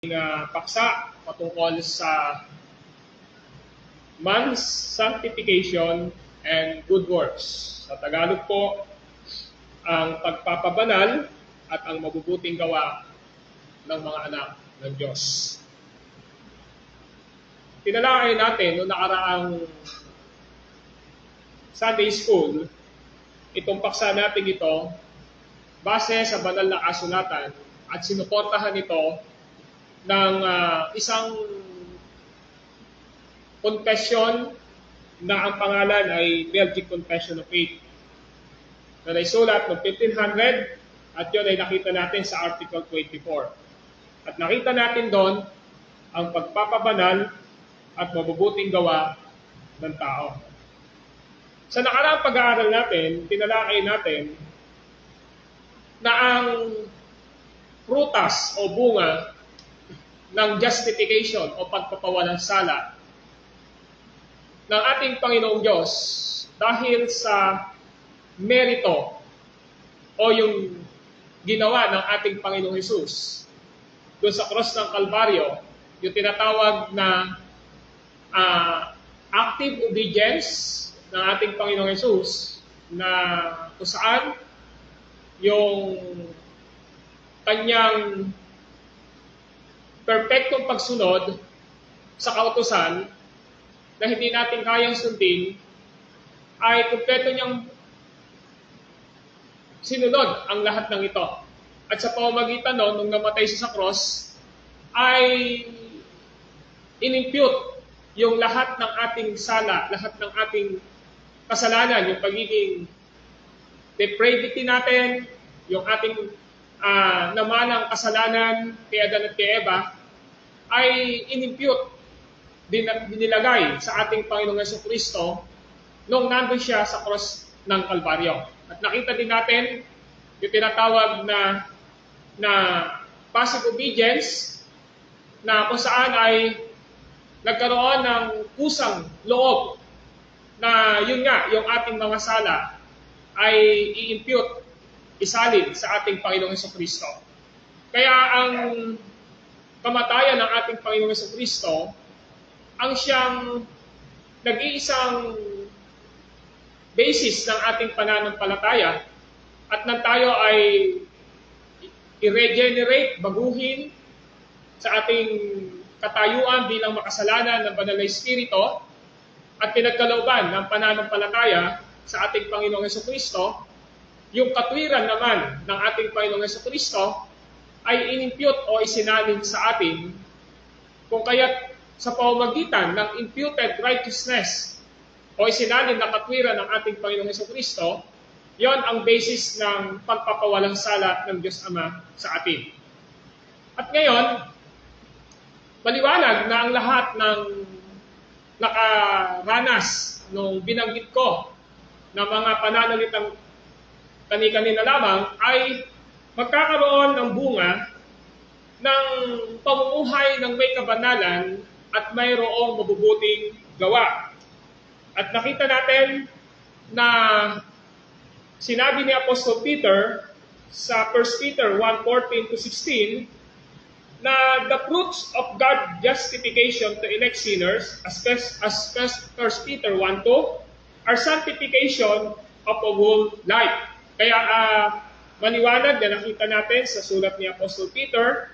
paksa patungkol sa man's sanctification and good works. Sa Tagalog po, ang pagpapabanal at ang mabubuting gawa ng mga anak ng Diyos. Tinalakay natin noong nakaraang Sunday School, itong paksa natin ito base sa banal na kasulatan at sinuportahan ito ng isang confession na ang pangalan ay Belgic Confession of Faith na naisulat noong 1500 at yun ay nakita natin sa Article 24. At nakita natin doon ang pagpapabanal at mabubuting gawa ng tao. Sa nakaraang pag-aaral natin, tinalakay natin na ang prutas o bunga ng justification o pagpapawalang sala ng ating Panginoong Diyos dahil sa merito o yung ginawa ng ating Panginoong Hesus doon sa cross ng Kalbaryo, yung tinatawag na active obedience ng ating Panginoong Hesus na kung saan yung kanyang perfectong pagsunod sa kautusan na hindi natin kayang sundin ay kumpleto niyang sinunod ang lahat ng ito. At sa pamamagitan nung namatay siya sa cross, ay inimpute yung lahat ng ating sala, lahat ng ating kasalanan, yung pagiging depravity natin, yung ating namanang kasalanan kay Adan at kay Eva, ay inimpute, dinilagay sa ating Panginoong Jesucristo nung nandun siya sa cross ng Kalbaryo. At nakita din natin yung tinatawag na passive obedience na kung saan ay nagkaroon ng kusang loob na yun nga, yung ating mga sala ay i-impute, isalin sa ating Panginoong Jesucristo. Kaya ang kamatayan ng ating Panginoong Jesucristo ang siyang nag-iisang basis ng ating pananampalataya at nang tayo ay i-regenerate, baguhin sa ating katayuan bilang makasalanan ng Banal na Espiritu at pinagkalooban ng pananampalataya sa ating Panginoong Jesucristo, yung katwiran naman ng ating Panginoong Jesucristo ay inimpute o isinalin sa atin kung kaya't sa pamamagitan ng imputed righteousness o isinalin na katwiran ng ating Panginoong Jesucristo, yon ang basis ng pagpapawalang sala ng Diyos Ama sa atin. At ngayon, maliwanag na ang lahat ng nakaranas nung binanggit ko na mga pananalitang kani-kanina lamang ay magkakaroon ng bunga ng pamumuhay ng may kabanalan at mayroong mabubuting gawa. At nakita natin na sinabi ni Apostle Peter sa 1 Peter 1:14-16 na the fruits of God's justification to elect sinners, as 1 Peter 1:2, are sanctification of a whole life. Kaya maliwanag na nakita natin sa sulat ni Apostle Peter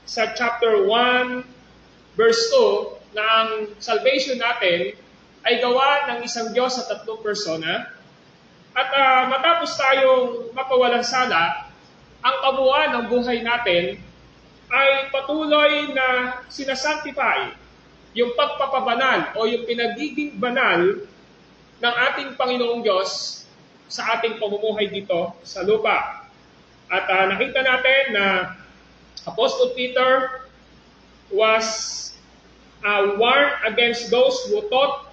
sa chapter 1, verse 2, na ang salvation natin ay gawa ng isang Diyos sa tatlong persona. At matapos tayong mapawalang sala, ang kabuuan ng buhay natin ay patuloy na sinasanctify yung pagpapabanal o yung pinagiging banal ng ating Panginoong Diyos sa ating pamumuhay dito sa lupa. At nakita natin na Apostle Peter was warned against those who taught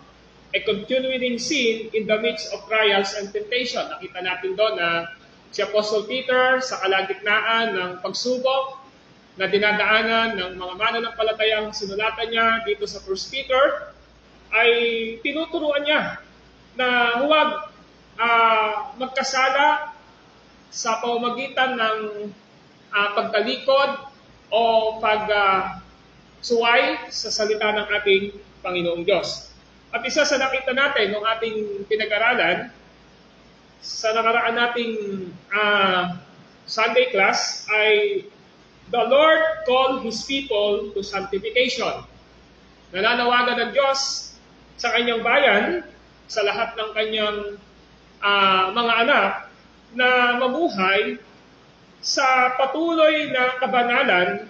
a continuing sin in the midst of trials and temptation. Nakita natin doon na si Apostle Peter sa kalagitnaan ng pagsubok na dinadaanan ng mga mananampalatayang sinulatan niya dito sa 1 Peter, ay tinuturuan niya na huwag magkasala sa pamamagitan ng pagtalikod o o suway sa salita ng ating Panginoong Diyos. At isa sa nakita natin ng ating pinag-aralan sa nakaraan nating Sunday class ay the Lord called His people to sanctification. Nananawagan ng Diyos sa kanyang bayan, sa lahat ng kanyang mga anak, na mabuhay sa patuloy na kabanalan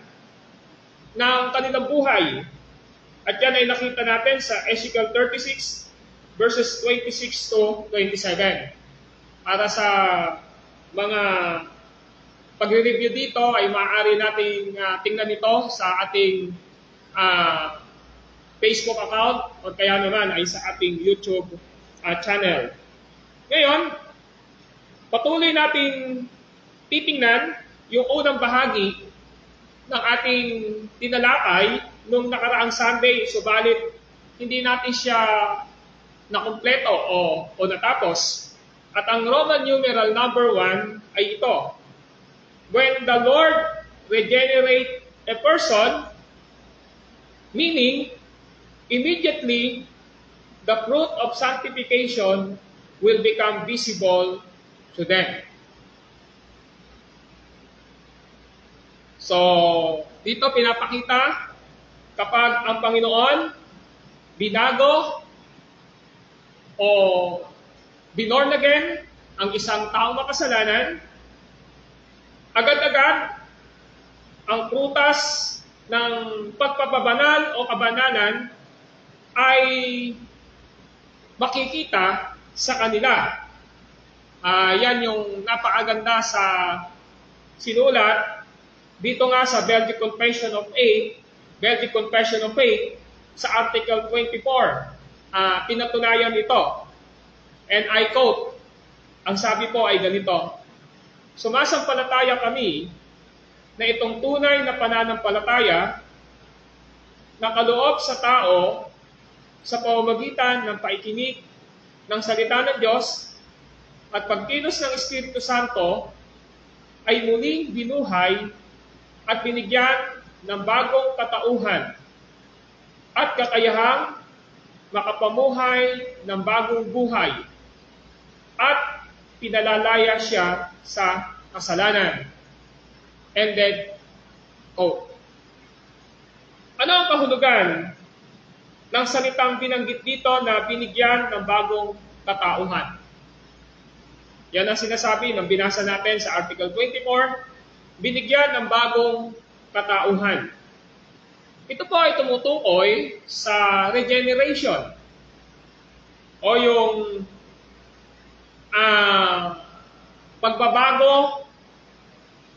ng kanilang buhay. At yan ay nakita natin sa Ezekiel 36 verses 26 to 27. Para sa mga pagre-review dito ay maaari nating tingnan ito sa ating Facebook account o kaya naman ay sa ating YouTube channel. Ngayon, patuloy nating titingnan yung unang bahagi ng ating tinalakay nung nakaraang Sunday, subalit hindi natin siya nakumpleto o natapos. At ang Roman numeral number 1 ay ito. When the Lord regenerate a person, meaning immediately the fruit of sanctification will become visible to them. So, dito pinapakita kapag ang Panginoon binago o binorn again ang isang taong makasalanan, agad-agad ang prutas ng pagpapabanal o kabanalan ay makikita sa kanila. Yan yung napakaganda sa sinulat dito nga sa Belgic Confession of Faith, sa Article 24. Pinatunayan ito. And I quote, ang sabi po ay ganito, sumasampalataya kami na itong tunay na pananampalataya na kaloob sa tao sa pamamagitan ng paikinig ng salita ng Diyos at pagkilos ng Espiritu Santo ay muling binuhay at binigyan ng bagong katauhan at kakayahang makapamuhay ng bagong buhay at pinalalaya siya sa kasalanan. Ended quote. Ano ang kahulugan ng salitang binanggit dito na binigyan ng bagong katauhan? Yan ang sinasabi ng binasa natin sa Article 24, binigyan ng bagong katauhan. Ito po ay tumutukoy sa regeneration o yung pagbabago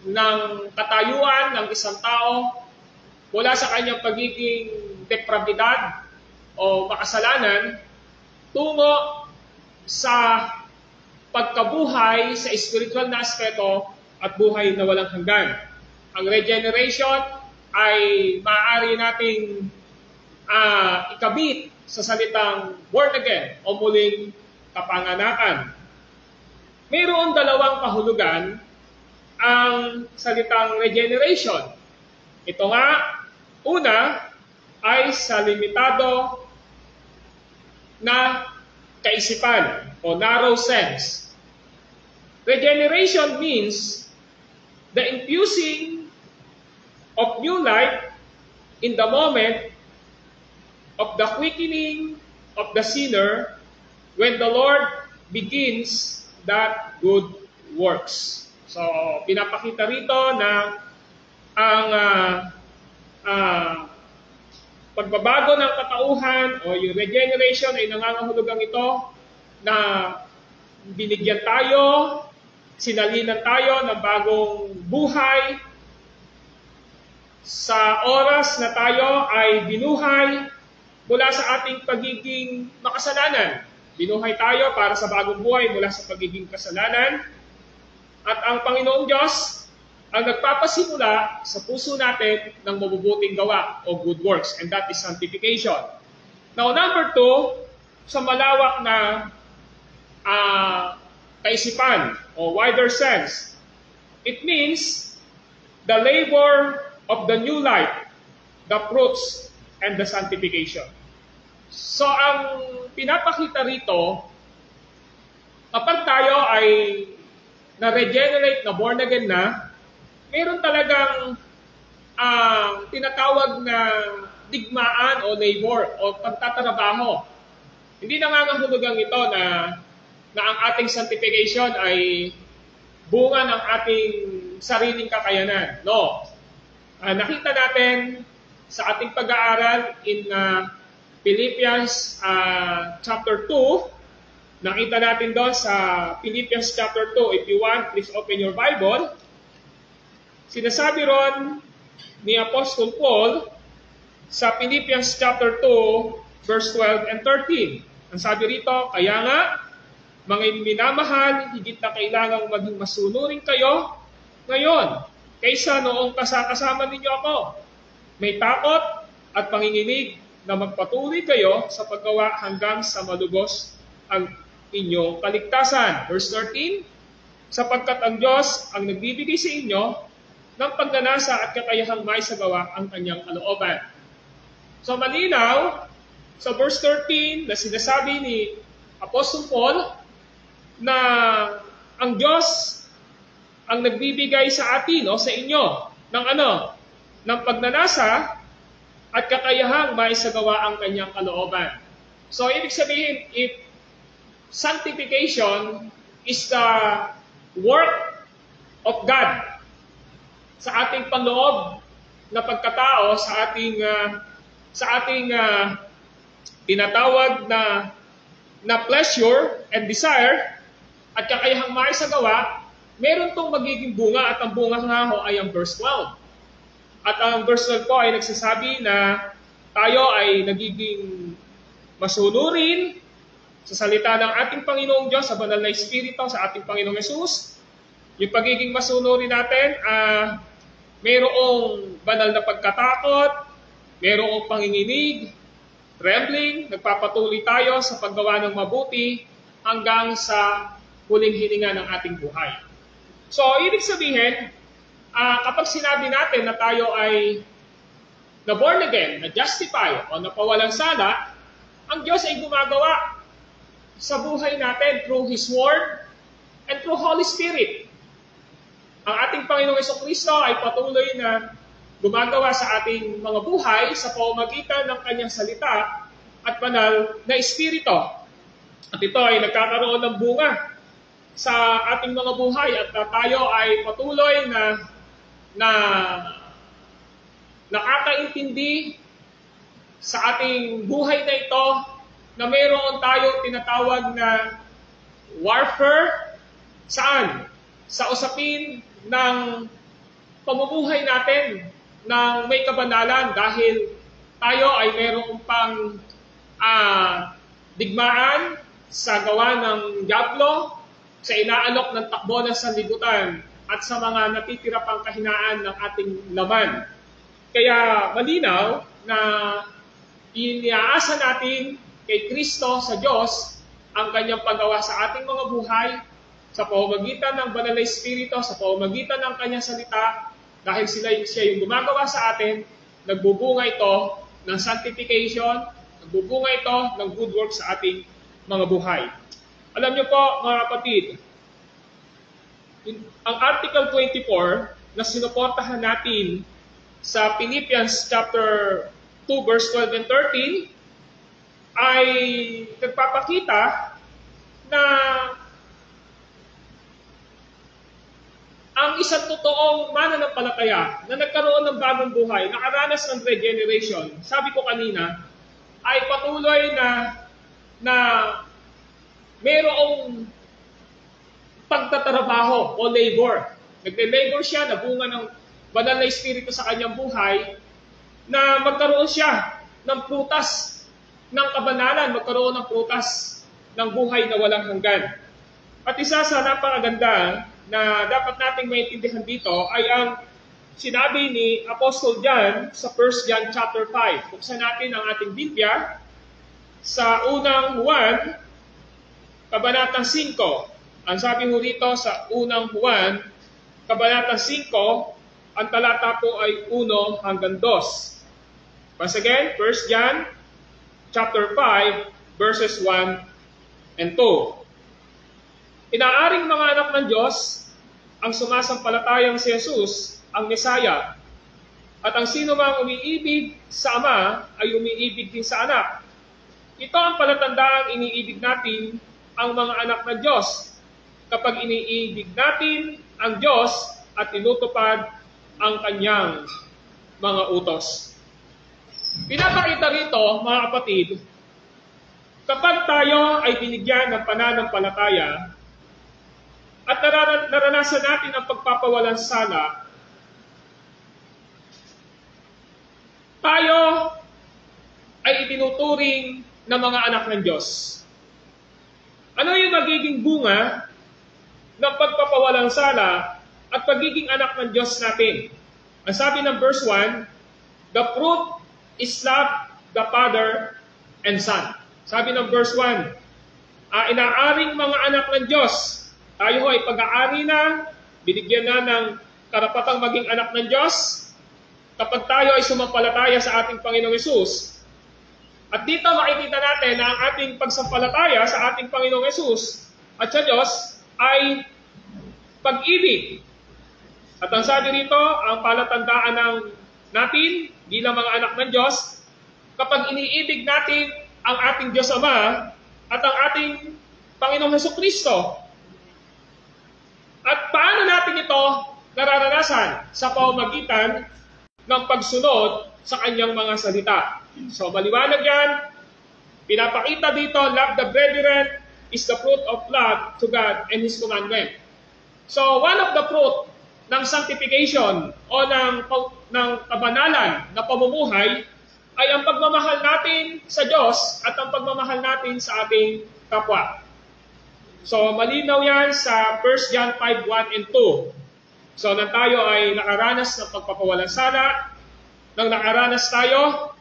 ng katayuan ng isang tao mula sa kanyang pagiging depravidad o makasalanan tungo sa pagkabuhay sa spiritual na aspeto at buhay na walang hanggan. Ang regeneration ay maaari nating ikabit sa salitang born again o muling kapanganakan. Mayroon dalawang kahulugan ang salitang regeneration. Ito nga, una ay sa limitado na kaisipan o narrow sense. Regeneration means the infusing of new life in the moment of the quickening of the sinner when the Lord begins that good works. So, pinapakita rito na ang pagbabago ng katauhan o yung regeneration ay nangangahulugang ito na binigyan tayo, sinalinan tayo ng bagong buhay sa oras na tayo ay binuhay mula sa ating pagiging makasalanan. Binuhay tayo para sa bagong buhay mula sa pagiging kasalanan. At ang Panginoong Diyos ang nagpapasimula sa puso natin ng mabubuting gawa o good works. And that is sanctification. Now, number 2, sa malawak na kaisipan o wider sense, it means the labor of the new life, the fruits, and the sanctification. So, ang pinapakita rito, kapag tayo ay na-regenerate, na born again na, meron talagang tinatawag na digmaan o labor o pagtatrabaho. Hindi nangangahulugan ito na ang ating sanctification ay bunga ng ating sariling kakayanan. No. Nakita natin sa ating pag-aaral in Philippians chapter 2, nakita natin doon sa Philippians chapter 2, if you want, please open your Bible. Sinasabi ron ni Apostle Paul sa Philippians chapter 2, verse 12 and 13. Ang sabi rito, kaya nga, mga minamahal, higit na kailangang maging masunurin kayo ngayon, kaysa noong kasama ninyo ako. May takot at panginginig na magpatuloy kayo sa paggawa hanggang sa malubos ang inyong kaligtasan. Verse 13, sapagkat ang Diyos ang nagbibigay sa inyo ng pagnanasa at kakayahang maisagawa ang kanyang kalooban. So malinaw, sa verse 13 na sinasabi ni Apostle Paul na ang Diyos ang nagbibigay sa atin o sa inyo ng ng pagnanasa at kakayahang maisagawa ang kanyang kalooban. So ibig sabihin, if sanctification is the work of God sa ating panloob na pagkatao, sa ating tinatawag na pleasure and desire at kakayahang maisagawa, meron tong magiging bunga at ang bunga nga ho ay ang verse 12. At ang verse 12 po ay nagsasabi na tayo ay nagiging masunurin sa salita ng ating Panginoong Diyos, sa banal na Espiritu, sa ating Panginoong Yesus. Yung pagiging masunurin natin, mayroong banal na pagkatakot, mayroong panginginig, trembling, nagpapatuloy tayo sa paggawa ng mabuti hanggang sa huling hininga ng ating buhay. So, ibig sabihin, kapag sinabi natin na tayo ay na born again, na justify o napawalang sala, ang Diyos ay gumagawa sa buhay natin through His Word and through Holy Spirit. Ang ating Panginoong Jesucristo ay patuloy na gumagawa sa ating mga buhay sa pamamagitan ng kanyang salita at banal na Espiritu. At ito ay nagkakaroon ng bunga sa ating mga buhay at tayo ay patuloy na nakakaintindi sa ating buhay na ito na mayroon tayo tinatawag na warfare. Saan? Sa usapin ng pamumuhay natin ng may kabanalan dahil tayo ay mayroong pang digmaan sa gawa ng diablo, sa inaalok ng takbo ng sanlibutan at sa mga natitira pang kahinaan ng ating laman. Kaya malinaw na iniaasa natin kay Kristo sa Diyos ang kanyang paggawa sa ating mga buhay sa pamamagitan ng banal na Espiritu, sa pamamagitan ng kanyang salita, dahil siya yung gumagawa sa atin, nagbubunga ito ng sanctification, nagbubunga ito ng good work sa ating mga buhay. Alam niyo po, mga kapatid, ang Article 24 na sinuportahan natin sa Philippians chapter 2 verse 12 and 13 ay nagpapakita na ang isang totoong mananampalataya na nagkaroon ng bagong buhay, nakaranas ng regeneration, sabi ko kanina, ay patuloy na mayroong pagtatrabaho o labor. Nagle-labor siya, nabunga ng banal na Espiritu sa kanyang buhay, na magkaroon siya ng prutas ng kabanalan, magkaroon ng prutas ng buhay na walang hanggan. At isa sa napakaganda na dapat nating maintindihan dito ay ang sinabi ni Apostle John sa 1 John chapter 5. Buksan natin ang ating Biblia sa unang Juan, kabanatang 5. Ang sabi mo rito sa unang Juan, kabanatang 5, Ang talata po ay 1 hanggang 2. Once again, 1 John chapter 5, verses 1 and 2. Inaaring mga anak ng Diyos ang sumasampalatayang si Jesus, ang Mesaya, at ang sino mang umiibig sa Ama ay umiibig din sa Anak. Ito ang palatandaang iniibig natin ang mga anak ng Diyos, kapag iniibig natin ang Diyos at tinutupad ang kanyang mga utos. Pinapakita rito, mga kapatid, kapag tayo ay binigyan ng pananampalataya at naranasan natin ang pagpapawalang sala, tayo ay itinuturing na mga anak ng Diyos. Ano yung magiging bunga ng pagpapawalang sala at pagiging anak ng Diyos natin? Ang sabi ng verse 1, the fruit is love, the Father and Son. Sabi ng verse 1, inaaring mga anak ng Diyos. Tayo ay pag-aari na, binigyan na ng karapatang maging anak ng Diyos kapag tayo ay sumampalataya sa ating Panginoong Hesus. At dito makikita natin na ang ating pagsampalataya sa ating Panginoong Hesus at sa Diyos ay pag-ibig. At ang sabi rito, ang palatandaan ng natin bilang mga anak ng Diyos, kapag iniibig natin ang ating Diyos Ama at ang ating Panginoong Hesukristo. At paano natin ito nararanasan? Sa pamamagitan ng pagsunod sa kanyang mga salita. So maliwanag yan, pinapakita dito, love the brethren is the fruit of love to God and His commandment. So one of the fruit ng sanctification o ng kabanalan na pamumuhay ay ang pagmamahal natin sa Diyos at ang pagmamahal natin sa ating kapwa. So malinaw yan sa 1 John 5, 1 and 2. So nang tayo ay nakaranas ng pagpapawalang sala, nang nakaranas tayo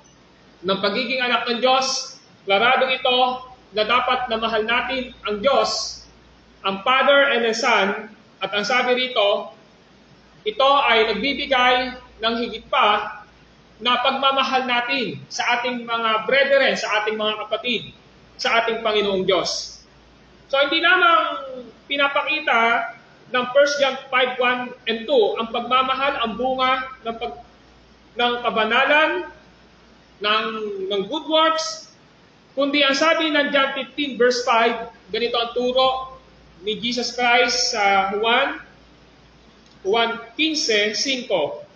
ng pagiging anak ng Diyos, klarado ito na dapat na mahal natin ang Diyos, ang Father and the Son, at ang sabi rito, ito ay nagbibigay ng higit pa na pagmamahal natin sa ating mga brethren, sa ating mga kapatid, sa ating Panginoong Diyos. So hindi lamang pinapakita ng 1 John 5, 1 and 2 ang pagmamahal, ang bunga ng kabanalan, ng good works, kundi ang sabi ng John 15 verse 5, ganito ang turo ni Jesus Christ sa Juan 15:5.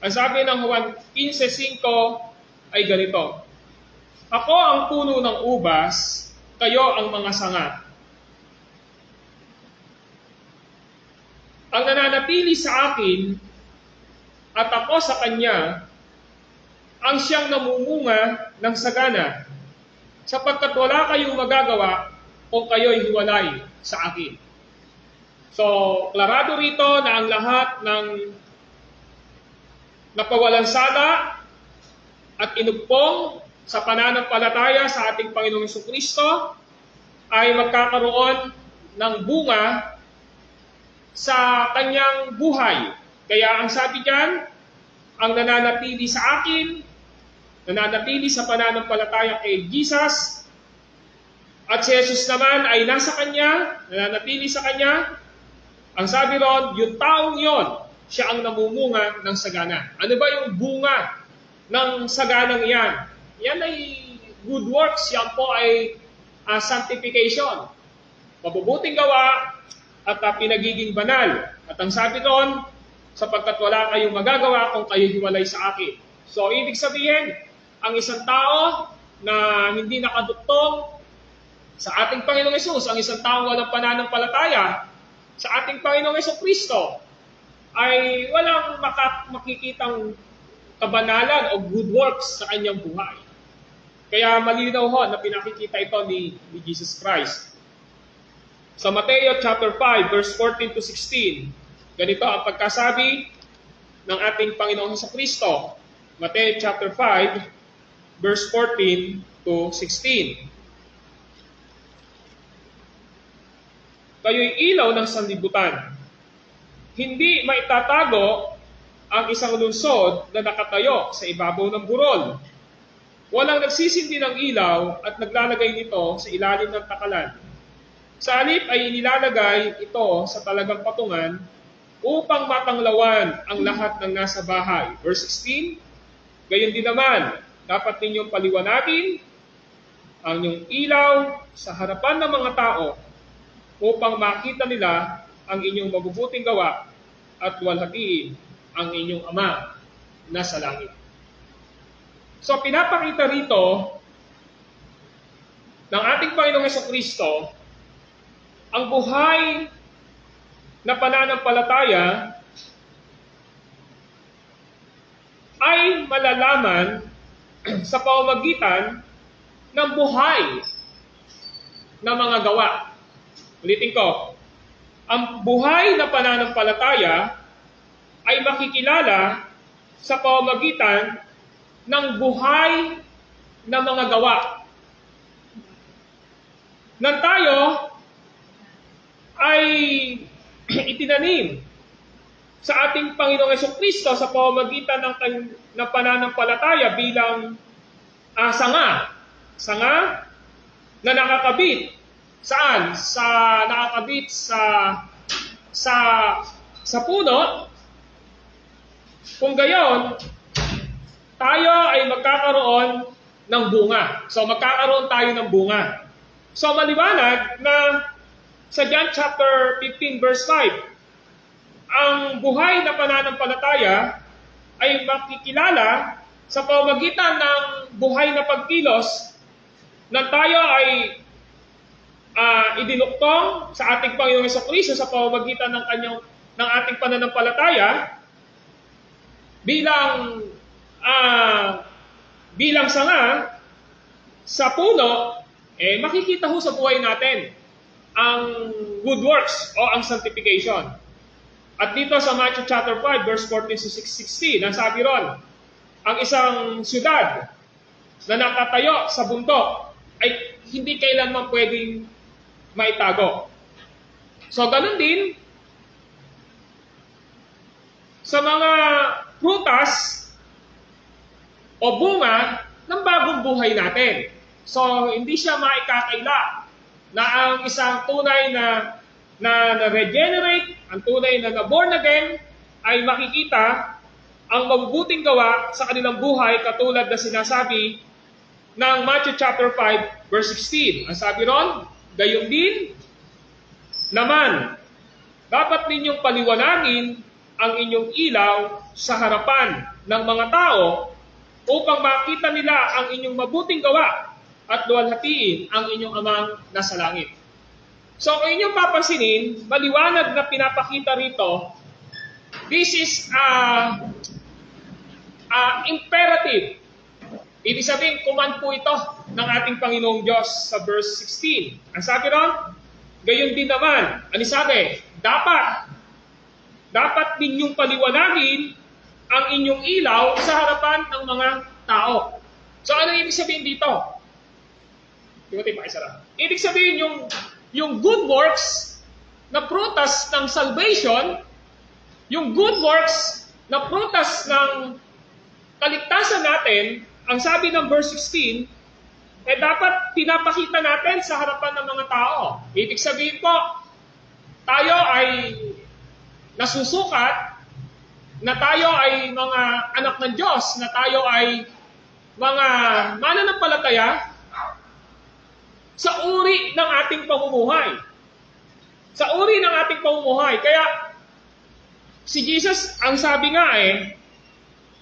Ang sabi ng Juan 15:5 ay ganito, ako ang puno ng ubas, kayo ang mga sanga. Ang nananatili sa akin at ako sa kanya, ang siyang namumunga ng sagana, sapagkat wala kayong magagawa kung kayo'y hiwalay sa akin. So, klarado rito na ang lahat ng napawalang sala at inugpong sa pananampalataya sa ating Panginoong Jesucristo ay magkakaroon ng bunga sa kanyang buhay. Kaya ang sabi diyan, ang nananatili sa akin, nananatili sa pananampalataya kay Jesus, at si Jesus naman ay nasa kanya, nananatili sa kanya, ang sabi ron, yung taong yon, siya ang namumunga ng sagana. Ano ba yung bunga ng saganang yan? Yan ay good works, yan po ay sanctification. Mabubuting gawa at pinagiging banal. At ang sabi doon, sapagkat wala kayong magagawa kung kayo hiwalay sa akin. So, ibig sabihin, ang isang tao na hindi nakaduktong sa ating Panginoong Hesus, ang isang tao walang pananampalataya sa ating Panginoong Jesucristo, ay walang makikitang kabanalan o good works sa kanyang buhay. Kaya malinaw ho na pinakikita ito ni Jesus Christ. Sa Mateo chapter 5, verse 14 to 16, ganito ang pagkasabi ng ating Panginoong Jesucristo. Mateo chapter 5, verse 14 to 16. kayo'y ilaw ng sanlibutan. Hindi maitatago ang isang lungsod na nakatayo sa ibabaw ng burol. Walang nagsisindi ng ilaw at naglalagay nito sa ilalim ng takalan. Sa halip ay inilalagay ito sa talagang patungan upang matanglawan ang lahat ng nasa bahay. Verse 16, gayon din naman, dapat ninyong paliwanagin ang inyong ilaw sa harapan ng mga tao upang makita nila ang inyong mabubuting gawa at luwalhatiin ang inyong Ama na sa langit. So pinapakita rito ng ating Panginoong Jesucristo ang buhay na pananampalataya ay malalaman sa pamamagitan ng buhay na mga gawa. Ulitin ko, ang buhay na pananampalataya ay makikilala sa pamamagitan ng buhay na mga gawa. Nang tayo ay itinanim sa ating Panginoong Jesucristo sa pamamagitan ng pananampalataya bilang sanga na nakakabit saan? Nakakabit sa puno. Kung gayon, tayo ay magkakaroon ng bunga. So magkakaroon tayo ng bunga. So maliwanag na sa John chapter 15 verse 5, ang buhay na pananampalataya ay makikilala sa pamamagitan ng buhay na pagkilos na tayo ay idinuktong sa ating Panginoong Jesucristo sa pamamagitan ng ating pananampalataya bilang sanga sa puno, makikita ho sa buhay natin ang good works o ang sanctification. At dito sa Matthew chapter 5 verse 14 to 16, nasabi ron, ang isang syudad na nakatayo sa bundok ay hindi kailanman pwedeng maitago. So, ganun din sa mga prutas o bunga ng bagong buhay natin. So, hindi siya maikakaila na ang isang tunay na regenerate, ang tunay na born again, ay makikita ang mabubuting gawa sa kanilang buhay katulad na sinasabi ng Matthew chapter 5 verse 16. Ang sabi ron, gayon din naman, dapat ninyong paliwanagin ang inyong ilaw sa harapan ng mga tao upang makita nila ang inyong mabuting gawa at luwalhatiin ang inyong Amang nasa langit. So kung inyong papansinin, maliwanag na pinapakita rito, this is imperative. Ibig sabihin, command po ito ng ating Panginoong Diyos sa verse 16. Ang sabi ron, gayon din naman, ano sabi? Dapat ninyong paliwanagin ang inyong ilaw sa harapan ng mga tao. So ano ibig sabihin dito? Ibig sabihin yung good works na prutas ng salvation, yung good works na prutas ng kaligtasan natin, ang sabi ng verse 16, dapat pinapakita natin sa harapan ng mga tao. Ibig sabihin po, tayo ay nasusukat, na tayo ay mga anak ng Diyos, na tayo ay mga mananampalataya sa uri ng ating pamumuhay. Sa uri ng ating pamumuhay. Kaya, si Jesus, ang sabi nga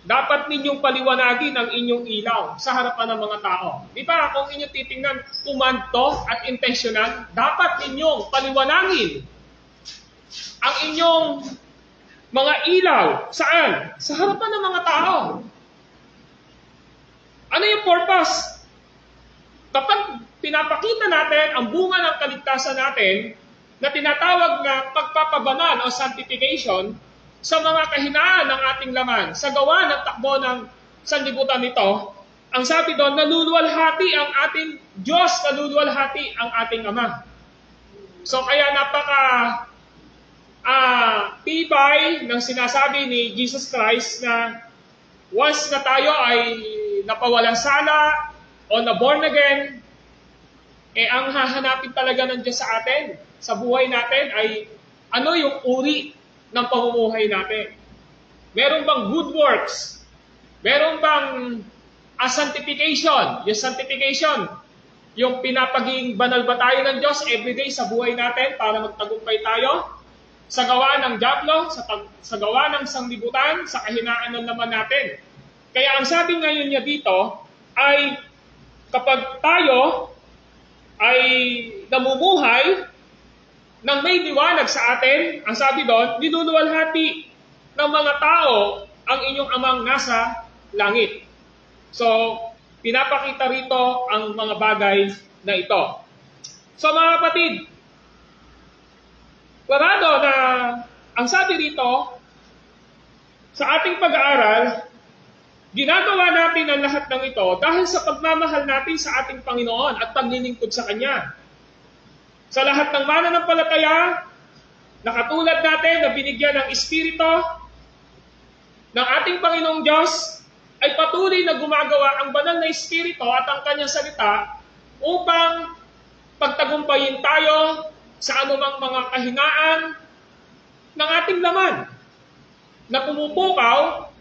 dapat ninyong paliwanagin ang inyong ilaw sa harapan ng mga tao. Di ba? Kung inyong titingnan, command to at intentional, dapat ninyong paliwanagin ang inyong mga ilaw. Saan? Sa harapan ng mga tao. Ano yung purpose? Kapag pinapakita natin ang bunga ng kaligtasan natin na tinatawag na pagpapabanal o sanctification, sa mga kahinaan ng ating laman, sa gawa ng takbo ng sanlibutan nito, ang sabi doon, naluluwalhati ang ating Diyos, naluluwalhati ang ating Ama. So kaya napaka tibay ng sinasabi ni Jesus Christ na once na tayo ay napawalang sala o na born again, ang hahanapin talaga ng Diyos sa atin, sa buhay natin ay ano yung uri ng pamumuhay natin. Meron bang good works? Meron bang sanctification? Yung sanctification, yung pinapaging banal ba tayo ng Diyos everyday sa buhay natin para magtagumpay tayo? Sa gawa ng diablo, sa gawa ng sanglibutan, sa kahinaan ng laman natin. Kaya ang sabi ngayon niya dito ay kapag tayo ay namumuhay nang may liwanag sa atin, ang sabi doon, niluluwalhati ng mga tao ang inyong amang nasa langit. So, pinapakita rito ang mga bagay na ito. So mga kapatid, klarado na ang sabi rito, sa ating pag-aaral, ginagawa natin ang lahat ng ito dahil sa pagmamahal natin sa ating Panginoon at paglilingkod sa Kanya. Sa lahat ng mananampalataya, na katulad natin na binigyan ng Espiritu ng ating Panginoong Diyos, ay patuloy na gumagawa ang banal na Espiritu at ang Kanyang salita upang pagtagumpayin tayo sa anumang mga kahinaan ng ating laman na pumupukaw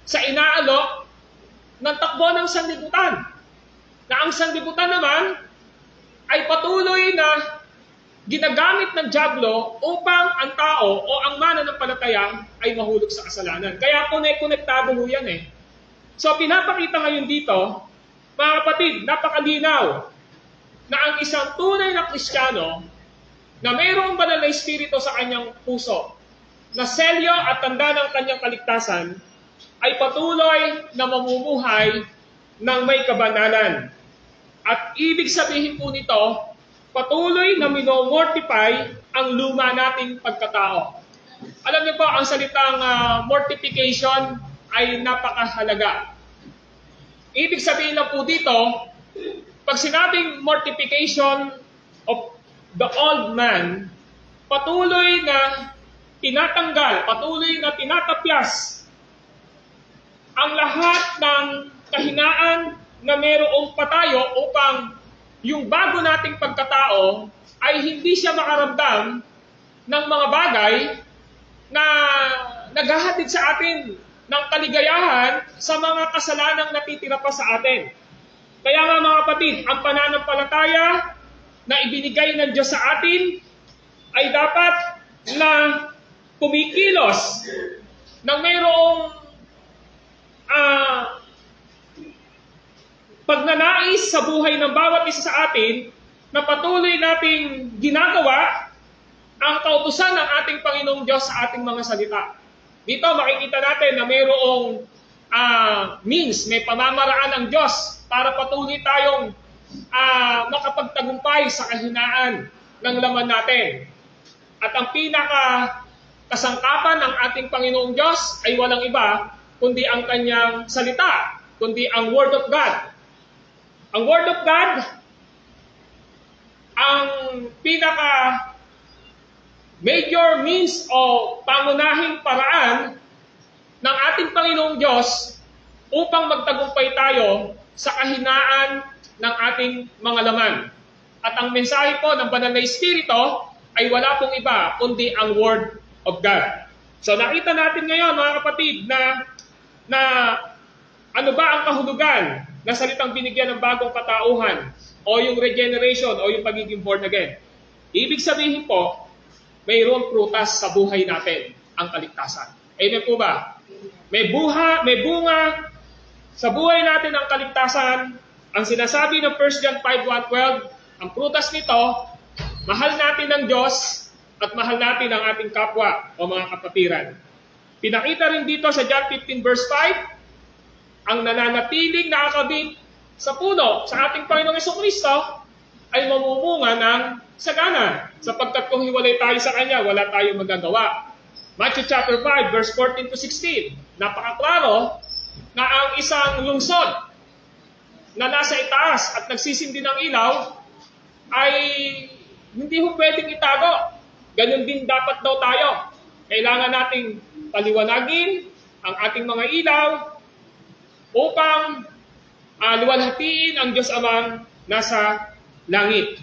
sa inaalok ng takbo ng sanlibutan. Na ang sanlibutan naman ay patuloy na ginagamit ng diablo upang ang tao o ang mananampalataya ay mahulog sa kasalanan. Kaya konektado ho yan eh. So pinapakita ngayon dito, mga kapatid, napakalinaw na ang isang tunay na Kristiyano na mayroong banal na Espiritu sa kanyang puso, na selyo at tanda ng kanyang kaligtasan, ay patuloy na mamumuhay ng may kabanalan. At ibig sabihin po nito, patuloy na minomortify ang luma nating pagkatao. Alam niyo po, ang salitang mortification ay napakahalaga. Ibig sabihin lang po dito, pag sinabing mortification of the old man, patuloy na tinatanggal, patuloy na tinatapyas ang lahat ng kahinaan na mayroong patayo upang yung bago nating pagkatao ay hindi siya makaramdam ng mga bagay na naghahatid sa atin ng kaligayahan sa mga kasalanang natitira pa sa atin. Kaya nga mga kapatid, ang pananampalataya na ibinigay ng Diyos sa atin ay dapat na kumikilos ng mayroong pagnanais sa buhay ng bawat isa sa atin na patuloy nating ginagawa ang kautusan ng ating Panginoong Diyos sa ating mga salita. Dito makikita natin na mayroong means, may pamamaraan ng Diyos para patuloy tayong makapagtagumpay sa kahinaan ng laman natin. At ang kasangkapan ng ating Panginoong Diyos ay walang iba kundi ang kanyang salita, kundi ang Word of God. Ang Word of God, ang major means o pangunahing paraan ng ating Panginoong Diyos upang magtagumpay tayo sa kahinaan ng ating mga laman. At ang mensahe po ng Banal na Espiritu ay wala pong iba kundi ang Word of God. So nakita natin ngayon mga kapatid na ano ba ang kahulugan na salitang binigyan ng bagong katauhan o yung regeneration o yung pagiging born again. Ibig sabihin po, mayroong prutas sa buhay natin ang kaligtasan. Amen po ba? May bunga sa buhay natin ang kaligtasan. Ang sinasabi ng 1 John 5:1-12, ang prutas nito, mahal natin ang Diyos at mahal natin ang ating kapwa o mga kapatiran. Pinakita rin dito sa John 15:5, ang nananatiling nakakabit sa puno sa ating Panginoong Jesucristo ay mamumunga ng sagana, sapagkat kung hiwalay tayo sa Kanya, wala tayong magagawa. Matthew chapter 5:14-16, napakaklaro na ang isang lungsod na nasa itaas at nagsisindi ng ilaw ay hindi ho pwedeng itago. Ganun din dapat daw tayo. Kailangan nating paliwanagin ang ating mga ilaw upang luwalhatiin ang Diyos Amang nasa langit.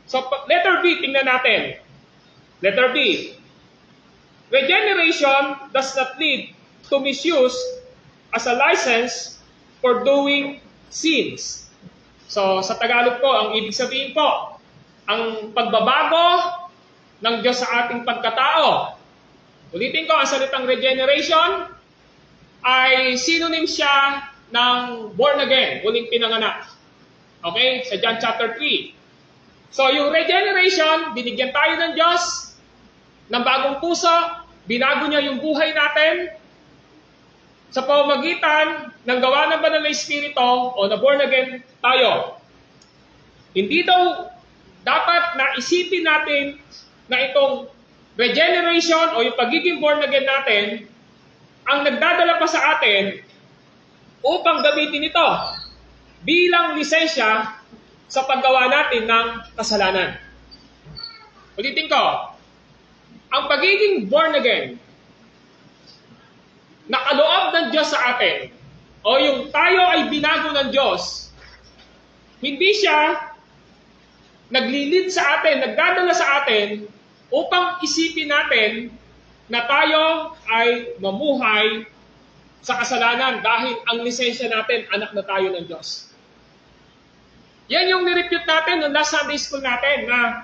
So, letter B, tingnan natin. Letter B. Regeneration does not lead to misuse as a license for doing sins. So, sa Tagalog po, ang ibig sabihin po, ang pagbabago ng Diyos sa ating pagkatao. Ulitin ko, ang salitang regeneration ay synonym siya ng born again, muling pinanganak. Okay? Sa John chapter 3. So, yung regeneration, binigyan tayo ng Diyos ng bagong puso, binago niya yung buhay natin sa pamamagitan ng gawa ng Banal na Espiritu o na born again tayo. Hindi daw dapat na isipin natin na itong regeneration o yung pagiging born again natin ang nagdadala pa sa atin upang gamitin ito bilang lisensya sa paggawa natin ng kasalanan. Ulitin ko, ang pagiging born again, nakaloob ng Diyos sa atin, o yung tayo ay binago ng Diyos, hindi siya naglilid sa atin, nagdadala sa atin upang isipin natin na tayo ay mamuhay sa kasalanan dahil ang lisensya natin, anak na tayo ng Diyos. Yan yung nirepute natin noong last Sunday school natin na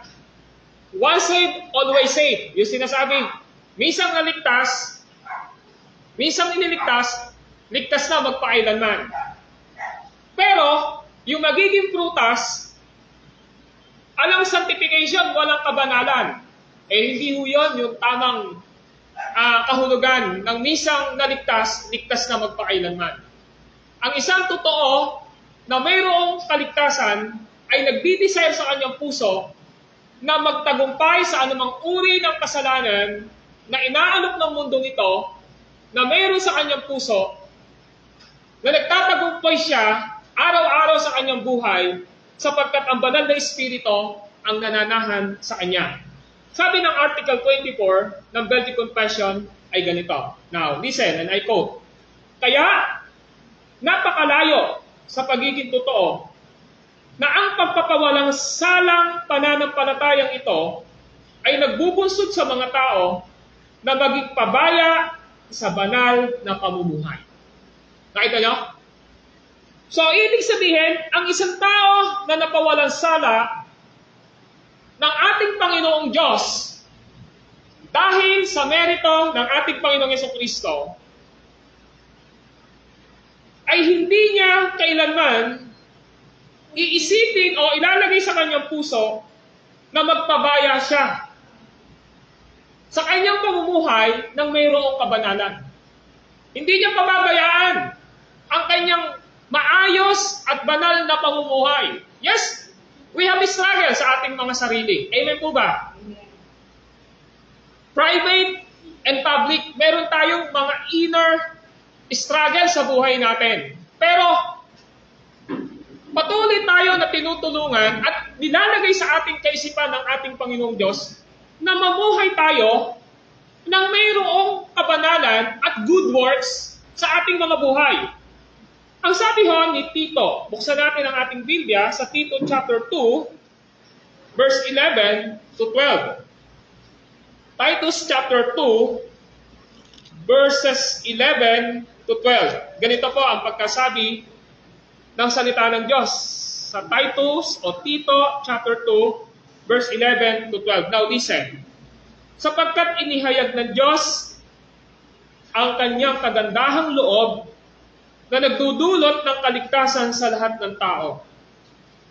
once saved, always saved. Yung sinasabi, minsang naligtas, minsang iniligtas, ligtas na magpakailanman. Pero, yung magiging prutas, alang sanctification, walang kabanalan. Hindi ho yun yung tamang kahulugan ng minsang naligtas, ligtas na magpakailanman. Ang isang totoo na mayroong kaligtasan ay nagdi-desire sa kanyang puso na magtagumpay sa anumang uri ng kasalanan na inaalok ng mundo nito na mayroon sa kanyang puso na nagtatagumpay siya araw-araw sa kanyang buhay sapagkat ang Banal na Espiritu ang nananahan sa kanya. Sabi ng Article 24 ng Belgic Confession ay ganito. Now, listen, and I quote, "Kaya, napakalayo sa pagiging totoo na ang pagpapawalang salang pananampalatayang ito ay nagbubunsod sa mga tao na maging pabaya sa banal na pamumuhay." Nakita nyo? So, ibig sabihin, ang isang tao na napawalang sala ng ating Panginoong Diyos dahil sa merito ng ating Panginoong Jesucristo ay hindi niya kailanman iisipin o ilalagay sa kanyang puso na magpabaya siya sa kanyang pamumuhay ng mayroong kabanalan. Hindi niya pababayaan ang kanyang maayos at banal na pamumuhay. Yes, we have a struggle sa ating mga sarili. Amen po ba? Private and public, meron tayong mga inner struggle sa buhay natin. Pero, patuloy tayo na tinutulungan at nilalagay sa ating kaisipan ng ating Panginoong Diyos na mamuhay tayo ng mayroong kabanalan at good works sa ating mga buhay. Ang sabi ho ni Tito, buksan natin ang ating Biblia sa Tito chapter 2, verse 11 to 12. Titus chapter 2, verses 11 to 12. Ganito po ang pagkasabi ng salita ng Diyos sa Titus o Tito chapter 2, verse 11 to 12. Now listen. Sapagkat inihayag ng Diyos ang kanyang kagandahang loob na nagdudulot ng kaligtasan sa lahat ng tao.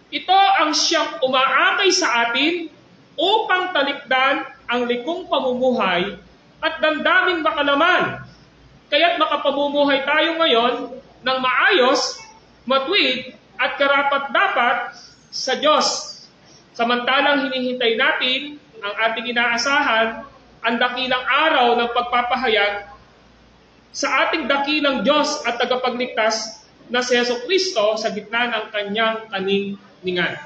Ito ang siyang umaakay sa atin upang talikdan ang likong pamumuhay at damdaming makalaman. Kaya't makapamumuhay tayo ngayon ng maayos, matuwid at karapat-dapat sa Diyos. Samantalang hinihintay natin ang ating inaasahan, ang dakilang araw ng pagpapahayag sa ating dakilang Diyos at tagapagligtas na si Jesucristo sa gitna ng kanyang kaninningan.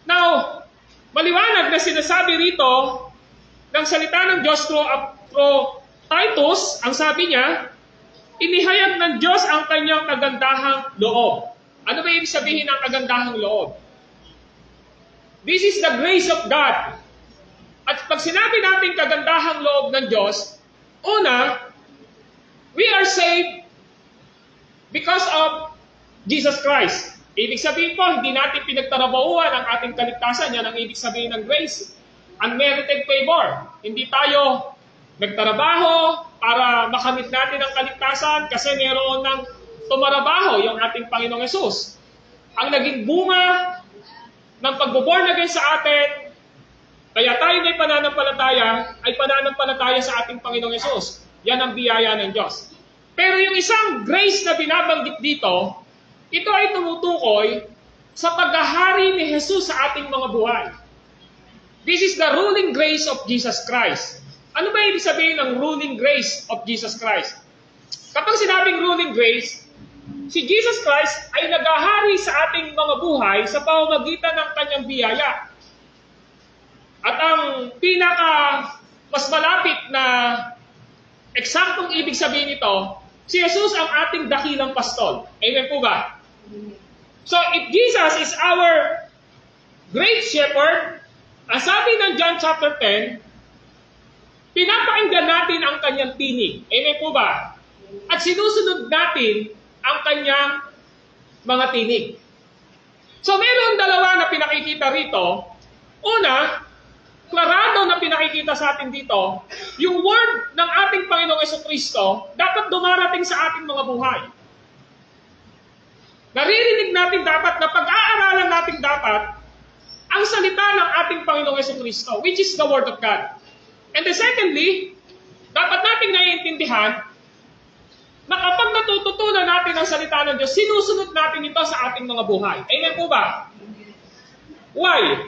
Now, Maliwanag na sinasabi rito ng salita ng Diyos through Titus, ang sabi niya, inihayag ng Diyos ang kanyang kagandahang loob. Ano ba ibig sabihin ng kagandahang loob? This is the grace of God. At pag sinabi natin kagandahang loob ng Diyos, una, we are saved because of Jesus Christ. Ibig sabihin po, hindi natin pinagtrabahuan ang ating kaligtasan. Yan ang ibig sabihin ng grace. Unmerited favor. Hindi tayo nagtrabaho para makamit natin ang kaligtasan kasi meron ng tumarabaho yung ating Panginoong Yesus. Ang naging bunga ng pag-born again sa atin, kaya tayo may pananampalataya, ay pananampalataya sa ating Panginoong Yesus. Yan ang biyaya ng Diyos. Pero yung isang grace na binabanggit dito, ito ay tumutukoy sa paghahari ni Jesus sa ating mga buhay. This is the ruling grace of Jesus Christ. Ano ba ibig sabihin ng ruling grace of Jesus Christ? Kapag sinabing ruling grace, si Jesus Christ ay naghahari sa ating mga buhay sa pamamagitan ng kanyang biyaya. At ang mas malapit na eksaktong ibig sabihin nito, si Jesus ang ating dakilang pastol. Amen po ba? So, if Jesus is our great shepherd, ang sabi ng John chapter 10, pinapakinggan natin ang kanyang tinig. Amen po ba? At sinusunod natin ang kanyang mga tinig. So, meron dalawa na pinakikita rito. Una, klarado na pinakikita sa atin dito, yung word ng ating Panginoong Jesucristo dapat dumarating sa ating mga buhay. Naririnig natin dapat na pag-aaralan natin dapat ang salita ng ating Panginoong Jesucristo, which is the Word of God. And then secondly, dapat nating naiintindihan na kapag natututunan natin ang salita ng Diyos, sinusunod natin ito sa ating mga buhay. Amen po ba? Why?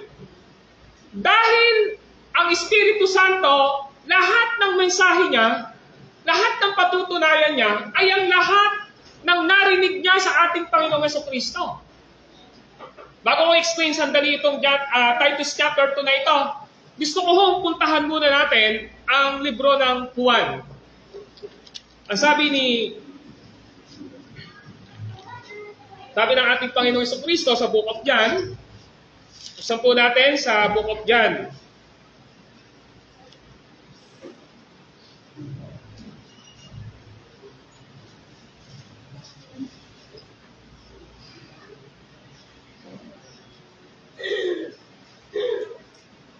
Dahil ang Espiritu Santo, lahat ng mensahe niya, lahat ng patutunayan niya, ay ang lahat ng narinig niya sa ating Panginoong Jesucristo. Bago ko explain sandali itong Titus chapter 2 na ito, gusto ko hong puntahan muna natin ang libro ng Juan. Ang sabi ng ating Panginoong Jesucristo sa Book of John, buksan po natin sa Book of John.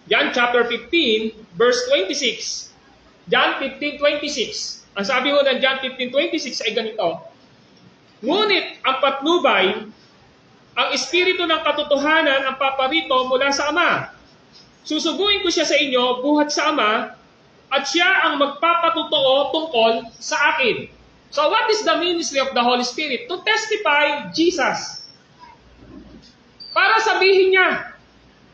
John chapter 15, verse 26. John 15:26. Ang sabi ho ng John 15:26 ay ganito, ngunit ang patnubay, ang Espiritu ng katotohanan ang paparito mula sa Ama. Susuguin ko siya sa inyo buhat sa Ama, at siya ang magpapatotoo tungkol sa akin. So what is the ministry of the Holy Spirit? To testify Jesus. Para sabihin niya,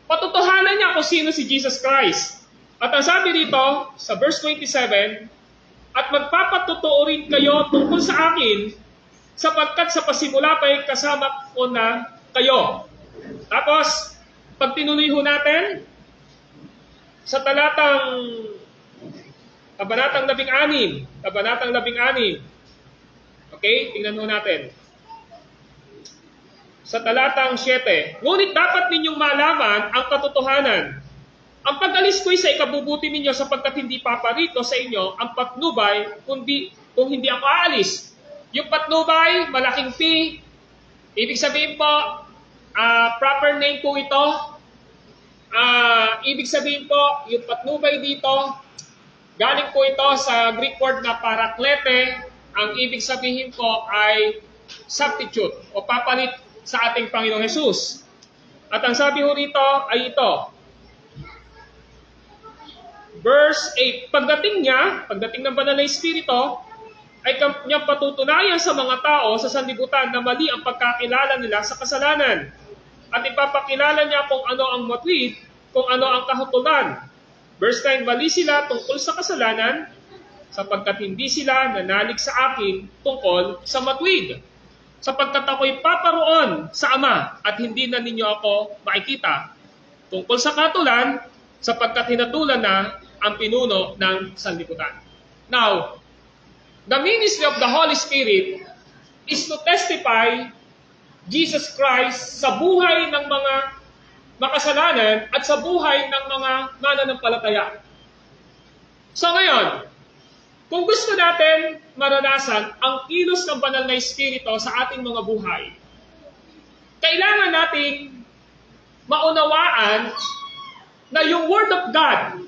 patutuhanan niya kung sino si Jesus Christ. At ang sabi dito, sa verse 27, at magpapatotoo rin kayo tungkol sa akin, sapagkat sa pasimula pa'y kasama ko na kayo. Tapos, pag tinuloy ho natin, sa kabanatang 16, okay, tingnan ho natin. Sa talatang 7, ngunit dapat ninyong malaman ang katotohanan. Ang pag-alis ko'y sa ikabubuti ninyo sapagkat hindi paparito sa inyo ang patnubay kung hindi ako aalis. Yung patnubay, malaking P, ibig sabihin po, proper name po ito. Ibig sabihin po, yung patnubay dito, galing po ito sa Greek word na paraklete. Ang ibig sabihin po ay substitute o papalit sa ating Panginoong Hesus. At ang sabi ho rito ay ito. Verse 8, pagdating ng Banal na Espiritu, ay kanyang patutunayan sa mga tao sa sanlibutan na mali ang pagkakilala nila sa kasalanan. At ipapakilala niya kung ano ang matuwid, kung ano ang kahutulan. Verse 9, mali sila tungkol sa kasalanan, sapagkat hindi sila nanalig sa akin tungkol sa matuwid. Sapagkat ako'y paparoon sa Ama at hindi na ninyo ako makikita. tungkol sa katulan sapagkat hinatulan na ang pinuno ng sanlibutan. Now, the ministry of the Holy Spirit is to testify Jesus Christ sa buhay ng mga makasalanan at sa buhay ng mga mananampalataya. So ngayon, kung gusto natin maranasan ang kilos ng banal na Espiritu sa ating mga buhay, kailangan nating maunawaan na yung Word of God,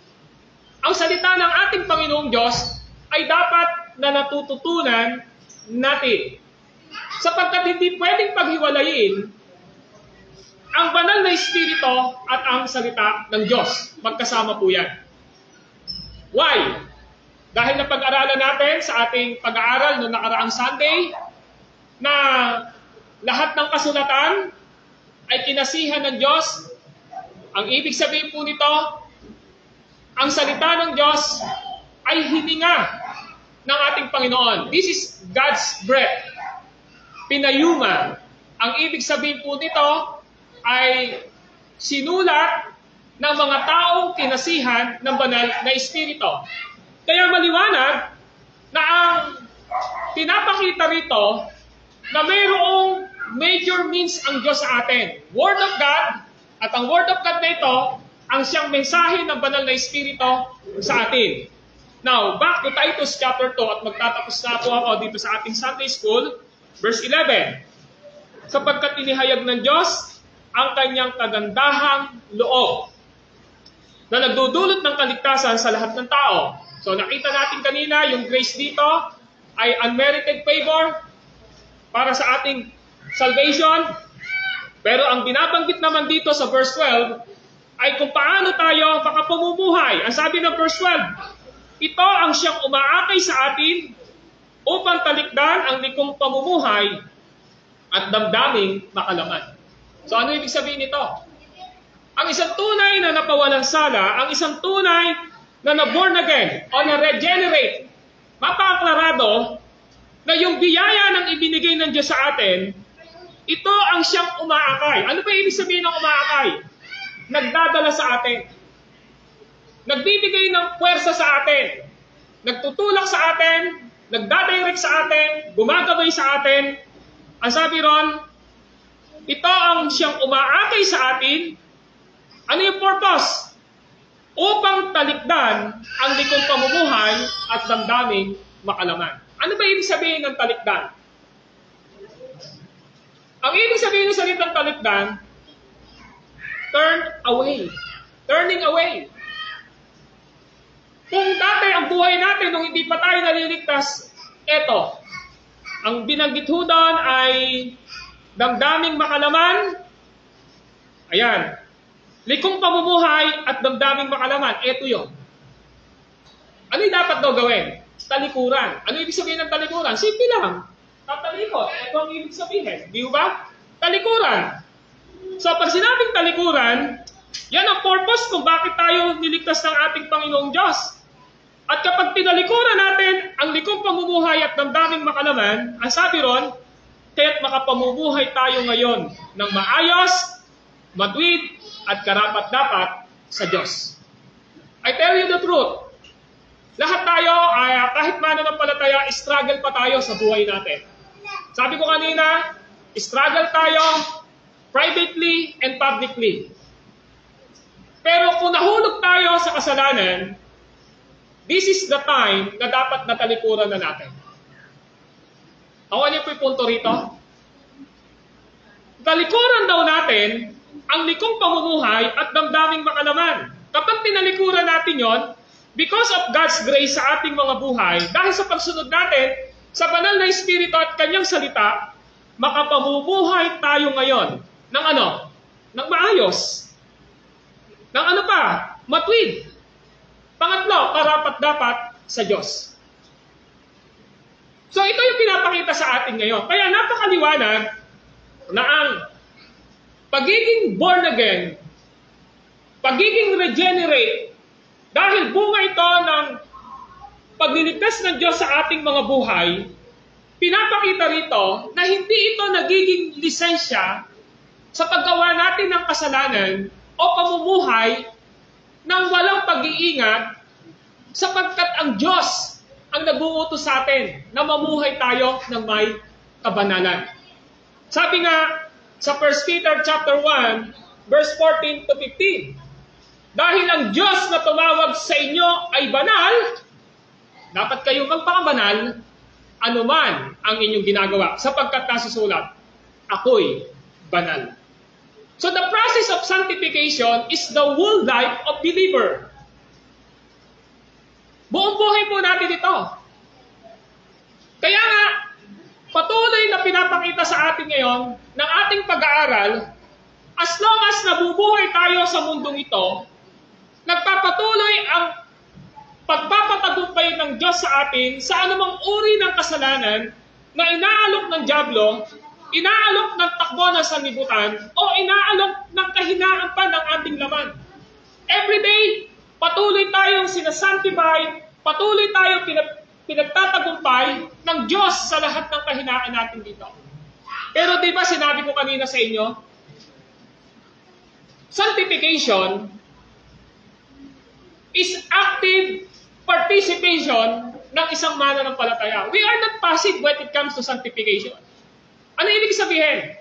ang salita ng ating Panginoong Diyos, ay dapat na natututunan natin. Sapagkat hindi pwedeng paghiwalayin ang banal na Espiritu at ang salita ng Diyos. Magkasama po yan. Why? Dahil napag-aralan natin sa ating pag-aaral noong nakaraang Sunday na lahat ng kasulatan ay kinasihan ng Diyos. Ang ibig sabihin po nito, ang salita ng Diyos ay hininga ng ating Panginoon. This is God's breath. Pinayuma. Ang ibig sabihin po nito ay sinulat ng mga taong kinasihan ng banal na Espiritu. Kaya maliwanag na ang pinapakita rito na mayroong major means ang Diyos sa atin. Word of God, at ang Word of God na ito, ang siyang mensahe ng banal na Espiritu sa atin. Now, back to Titus chapter 2 at magtatapos na po ako dito sa ating Sunday School, verse 11. Sapagkat inihayag ng Diyos ang kanyang kagandahang loob na nagdudulot ng kaligtasan sa lahat ng tao. So nakita natin kanina, yung grace dito ay unmerited favor para sa ating salvation. Pero ang binabanggit naman dito sa verse 12 ay kung paano tayo makapamumuhay. Ang sabi ng verse 12, ito ang siyang umaakay sa atin upang talikdan ang likong pamumuhay at damdaming makalaman. So ano ibig sabihin nito? Ang isang tunay na napawalang sala, ang isang tunay na na-born again o na-regenerate, mapaklarado na yung biyaya ng ibinigay ng Diyos sa atin, ito ang siyang umaakay. Ano ba ibig sabihin ng umaakay? Nagdadala sa atin. Nagbibigay ng puwersa sa atin. Nagtutulak sa atin. Nagdadirect sa atin. Gumagabay sa atin. Ang sabi ron, ito ang siyang umaakay sa atin. Ano yung purpose? Upang talikdan ang likong pamumuhay at damdaming makalaman. Ano ba ibig sabihin ng talikdan? Ang ibig sabihin ng salitang talikdan, turn away. Turning away. Kung dati ang buhay natin nung hindi pa tayo naliligtas, eto, ang binanggit ho doon ay damdaming makalaman. Ayan. Likong pamumuhay at damdaming makalaman. Ito yun. Ano yung dapat daw gawin? Talikuran. Ano ibig sabihin ng talikuran? Simple lang. Tatalikot. Ito ang ibig sabihin. Di ba? Talikuran. So pag sinabing talikuran, yan ang purpose kung bakit tayo niligtas ng ating Panginoong Diyos. At kapag tinalikuran natin ang likong pamumuhay at damdaming makalaman, ang sabi ron, kaya't makapamumuhay tayo ngayon ng maayos, matuwid, at karapat-dapat sa Diyos. I tell you the truth, lahat tayo, kahit mananampalataya, struggle pa tayo sa buhay natin. Sabi ko kanina, struggle tayo privately and publicly. Pero kung nahulog tayo sa kasalanan, this is the time na dapat natalikuran na natin. Ano po yung punto rito? Talikuran daw natin ang likong pamumuhay at damdaming makalaman. Kapag tinalikuran natin yon, because of God's grace sa ating mga buhay, dahil sa pagsunod natin sa banal na Espiritu at kanyang salita, makapamumuhay tayo ngayon ng ano? Ng maayos. Ng ano pa? Matuwid. Pangatlo, karapat-dapat sa Diyos. So ito yung pinapakita sa atin ngayon. Kaya napakaliwanag na ang pagiging born again, pagiging regenerate, dahil bunga ito ng pagliligtas ng Diyos sa ating mga buhay, pinapakita rito na hindi ito nagiging lisensya sa paggawa natin ng kasalanan o pamumuhay ng walang pag-iingat sapagkat ang Diyos ang nag-uutos sa atin na mamuhay tayo ng may kabanalan. Sabi nga sa 1 Peter chapter 1, verse 14 to 15, dahil ang Diyos na tumawag sa inyo ay banal, dapat kayong magpakabanal anuman ang inyong ginagawa, sapagkat nasusulat, ako'y banal. So the process of sanctification is the whole life of believer. Buong buhay po natin ito. Kaya nga, patuloy na pinapakita sa atin ngayon ng ating pag-aaral, as long as nabubuhay tayo sa mundong ito, nagpapatuloy ang pagpapatagumpay ng Diyos sa atin sa anumang uri ng kasalanan na inaalok ng dyablo, inaalok ng takbo ng sanlibutan, o inaalok ng kahinaan pa ng ating laman. Every day, patuloy tayong sinasanctify, patuloy tayong pinagtatagumpay ng Diyos sa lahat ng kahinaan natin dito. Pero di ba sinabi ko kanina sa inyo, sanctification is active participation ng isang mananampalataya. We are not passive when it comes to sanctification. Ano ibig sabihin?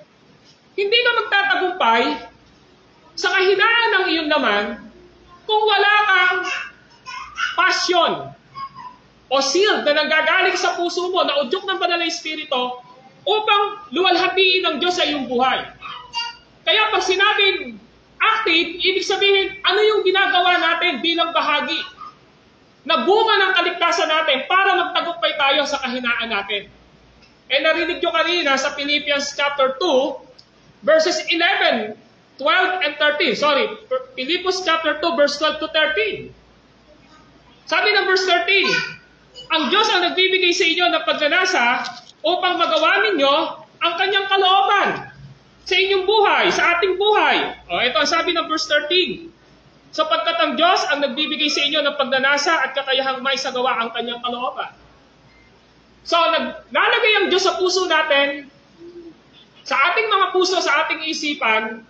Hindi ka magtatagumpay sa kahinaan ng iyong laman kung wala kang passion o zeal na nanggagaling sa puso mo na udyok ng Banal na Espiritu upang luwalhatiin ng Diyos sa iyong buhay. Kaya pag sinabing active, ibig sabihin, ano yung ginagawa natin bilang bahagi na bunga ng kaligtasan natin para magtagumpay tayo sa kahinaan natin. Eh narinig nyo kanina sa Philippians chapter 2, verses 11, 12, and 13. Sorry, Philippians chapter 2, verse 12 to 13. Sabi ng verse 13, ang Diyos ang nagbibigay sa inyo ng pagnanasa upang magawa ninyo ang kanyang kalooban sa inyong buhay, sa ating buhay. O, ito ang sabi ng verse 13. Sapagkat ang Diyos ang nagbibigay sa inyo ng pagnanasa at kakayahang maisagawa ang kanyang kalooban. So, naglalagay ang Diyos sa puso natin, sa ating mga puso, sa ating isipan,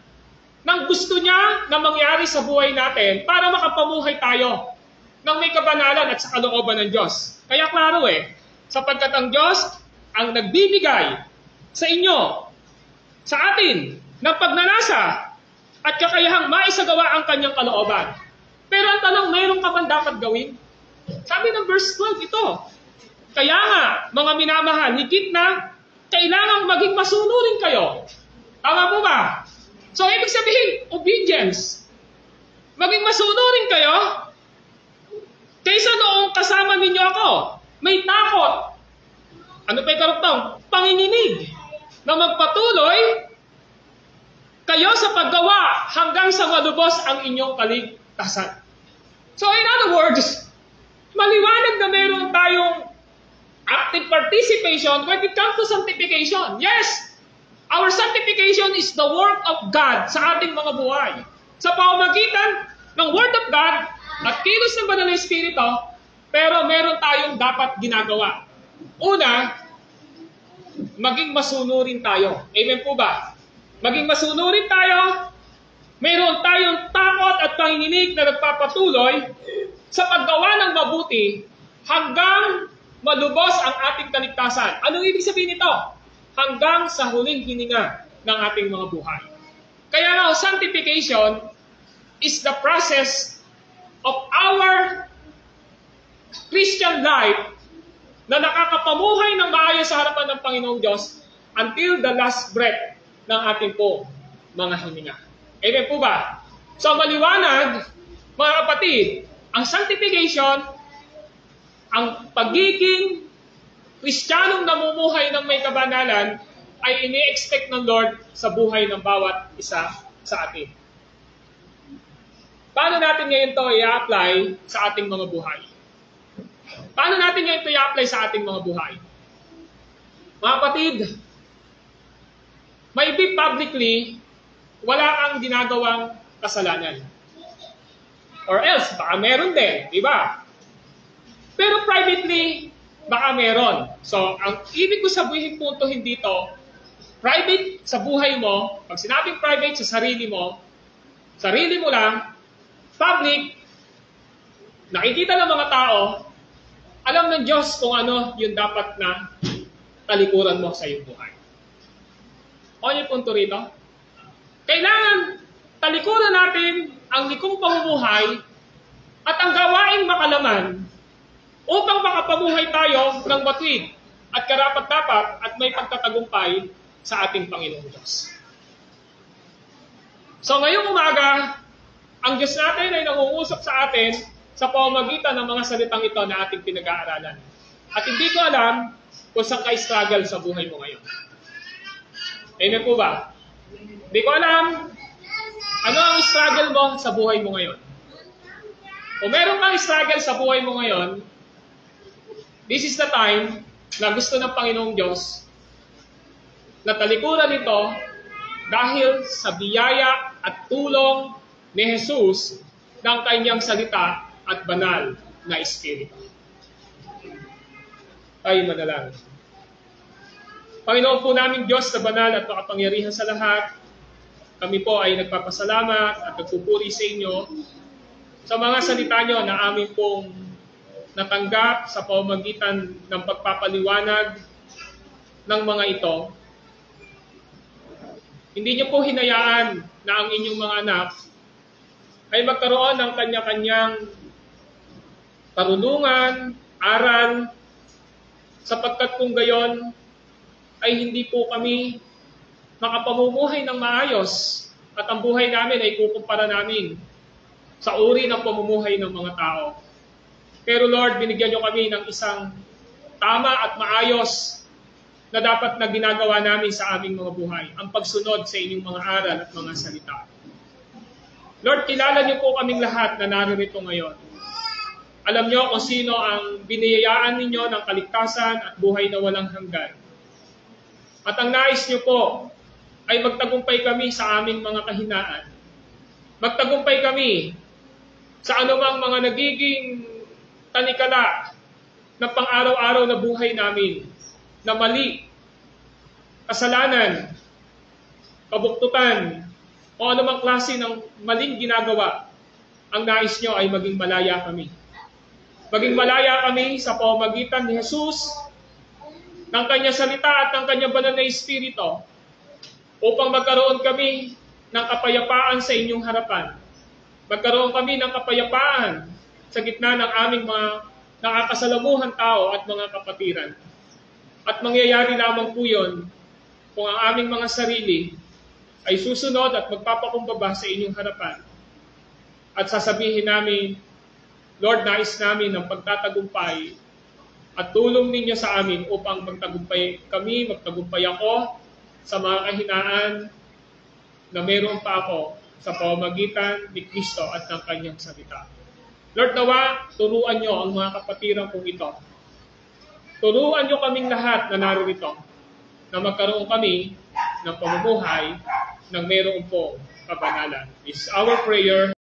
ng gusto niya na mangyari sa buhay natin para makapamuhay tayo ng may kabanalan at sa kalooban ng Diyos. Kaya klaro sapagkat ang Diyos ang nagbibigay sa inyo, sa atin, ng pagnanasa at kakayahang maisagawa ang kanyang kalooban. Pero ang tanong, mayroon ka bang dapat gawin? Sabi ng verse 12 ito, kaya nga, mga minamahal, higit na kailangang maging masunurin kayo. Tama po ba? So, ibig sabihin, obedience. Maging masunurin kayo kaysa noong kasama ninyo ako. May takot. Ano pa yung karuktong? Panginginig. Na magpatuloy kayo sa paggawa hanggang sa malubos ang inyong kaligtasan. So in other words, maliwanag na meron tayong active participation when it comes to sanctification. Yes, our sanctification is the work of God sa ating mga buhay. Sa pamamagitan ng Word of God at kilos ng Banal na Espiritu, pero meron tayong dapat ginagawa. Una, maging masunurin tayo. Amen po ba? Maging masunurin tayo, meron tayong takot at panginginig na nagpapatuloy sa paggawa ng mabuti hanggang malubos ang ating kaligtasan. Anong ibig sabihin nito? Hanggang sa huling hininga ng ating mga buhay. Kaya nga, sanctification is the process of our Christian life na nakakapamuhay ng maayos sa harapan ng Panginoong Diyos until the last breath ng ating po mga hininga. Amen po ba? So maliwanag, mga kapatid, ang sanctification, ang pagiging Kristiyanong namumuhay ng may kabanalan ay ini-expect ng Lord sa buhay ng bawat isa sa atin. Paano natin ngayon ito i-apply sa ating mga buhay? Paano natin ngayon ito i-apply sa ating mga buhay? Mga kapatid, maybe publicly, wala kang ginagawang kasalanan. Or else, baka meron din, di ba? Pero privately, baka meron. So, ang ibig ko sabihin puntohin dito, private sa buhay mo, pag sinabing private sa sarili mo, Sarili mo lang, public, nakikita ng mga tao, alam ng Diyos kung ano yung dapat na talikuran mo sa iyong buhay. O yung punto rito? Kailangan talikuran natin ang likong pamumuhay at ang gawaing makalaman upang makapamuhay tayo ng matuwid at karapat-dapat at may pagtatagumpay sa ating Panginoong Diyos. So ngayong umaga, ang Diyos natin ay nangungusap sa atin sa pamamagitan ng mga salitang ito na ating pinag-aaralan. At hindi ko alam kung saan ka struggle sa buhay mo ngayon. Amen po ba? Hindi ko alam ano ang struggle mo sa buhay mo ngayon. Kung meron kang struggle sa buhay mo ngayon, this is the time na gusto ng Panginoong Diyos na talikuran ito dahil sa biyaya at tulong ni Jesus ng kanyang salita at banal na Espiritu. Ay manalangin. Panginoon po namin Diyos na banal at makapangyarihan sa lahat, kami po ay nagpapasalamat at nagpupuri sa inyo sa mga salita nyo na amin pong natanggap sa pamamagitan ng pagpapaliwanag ng mga ito. Hindi nyo po hinayaan na ang inyong mga anak ay magkaroon ng kanya-kanyang karunungan, aral, sapagkat kung gayon ay hindi po kami makapamumuhay ng maayos at ang buhay namin ay kukumpara namin sa uri ng pamumuhay ng mga tao. Pero Lord, binigyan nyo kami ng isang tama at maayos na dapat na ginagawa namin sa aming mga buhay, ang pagsunod sa inyong mga aral at mga salita. Lord, kilala niyo po kaming lahat na naririto ngayon. Alam niyo kung sino ang biniyayaan ninyo ng kaligtasan at buhay na walang hanggan. At ang nais niyo po ay magtagumpay kami sa aming mga kahinaan. Magtagumpay kami sa anumang mga nagiging tanikala ng pang-araw-araw na buhay namin na mali, kasalanan, kabuktutan, o anumang klase ng maling ginagawa. Ang nais nyo ay maging malaya kami. Maging malaya kami sa pamamagitan ni Jesus, ng kanyang salita at ng kanyang banal na Espiritu, upang magkaroon kami ng kapayapaan sa inyong harapan. Magkaroon kami ng kapayapaan sa gitna ng aming mga nakakasalamuhan tao at mga kapatiran. At mangyayari lamang po yun kung ang aming mga sarili ay susunod at magpapakumbaba sa inyong harapan. At sasabihin namin, Lord, nais namin ng pagtatagumpay at tulong ninyo sa amin upang magtagumpay kami, magtagumpay ako sa mga kahinaan na meron pa ako sa pamamagitan ni Kristo at ng kanyang salita. Lord, nawa, turuan nyo ang mga kapatiran kong ito. Turuan nyo kaming lahat na naririto na magkaroon kami ng pamumuhay ng mayroon pong kabanalan. It's our prayer.